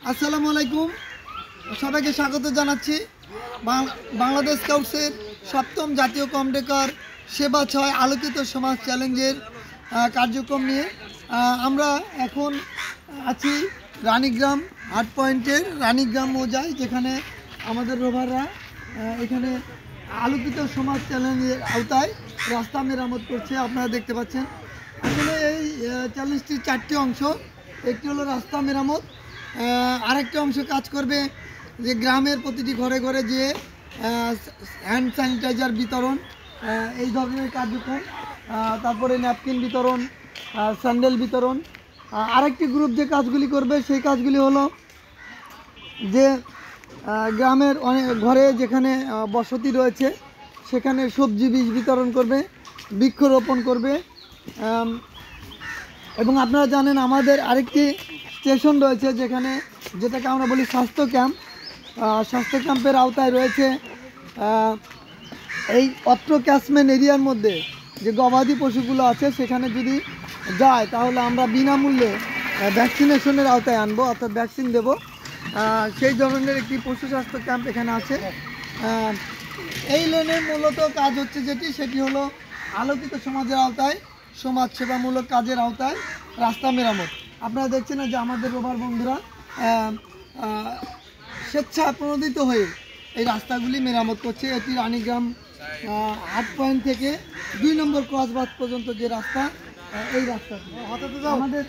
আসসালামু আলাইকুম, সবাইকে স্বাগত জানাচ্ছি বাংলাদেশ স্কাউটসের সপ্তম জাতীয় কমডেকার সেবা ৬ আলোকিত সমাজ চ্যালেঞ্জের কার্যক্রম নিয়ে। আমরা এখন আছি রানীগ্রাম হাট পয়েন্টের রানীগ্রাম মৌজায়, যেখানে আমাদের রোভাররা এখানে আলোকিত সমাজ চ্যালেঞ্জের আওতায় রাস্তা মেরামত করছে। আপনারা দেখতে পাচ্ছেন আসলে এই চ্যালেঞ্জটির 4টি অংশ। একটি হলো রাস্তা মেরামত, আরেকটা অংশ কাজ করবে যে গ্রামের প্রতিটি ঘরে ঘরে যে হ্যান্ড স্যানিটাইজার বিতরণ, এই ধরনের কার্যক্রম, তারপরে ন্যাপকিন বিতরণ, স্যান্ডেল বিতরণ। আরেকটি গ্রুপ যে কাজগুলি করবে সেই কাজগুলি হলো যে গ্রামের অনেক ঘরে যেখানে বসতি রয়েছে সেখানে সবজি বীজ বিতরণ করবে, বৃক্ষরোপণ করবে। এবং আপনারা জানেন আমাদের আরেকটি স্টেশন রয়েছে যেটাকে আমরা বলি স্বাস্থ্য ক্যাম্প। স্বাস্থ্য ক্যাম্পের আওতায় রয়েছে এই অত্র ক্যাচমেন্ট এরিয়ার মধ্যে যে গবাদি পশুগুলো আছে সেখানে যদি যায় তাহলে আমরা বিনামূল্যে ভ্যাকসিনেশনের আওতায় আনবো, অর্থাৎ ভ্যাকসিন দেব। সেই ধরনের একটি পশু স্বাস্থ্য ক্যাম্প এখানে আছে। এই লেনের মূলত কাজ হচ্ছে সেটি হলো আলোকিত সমাজের আওতায় সমাজসেবামূলক কাজের আওতায় রাস্তা মেরামত। আপনারা দেখছেন যে আমাদের রোভার বন্ধুরা স্বেচ্ছা প্রণোদিত হয়ে এই রাস্তাগুলি মেরামত করছে। এটি রানীগ্রাম হাট পয়েন্ট থেকে 2 নম্বর ক্রসবাস পর্যন্ত যে রাস্তা, এই রাস্তাটি আমাদের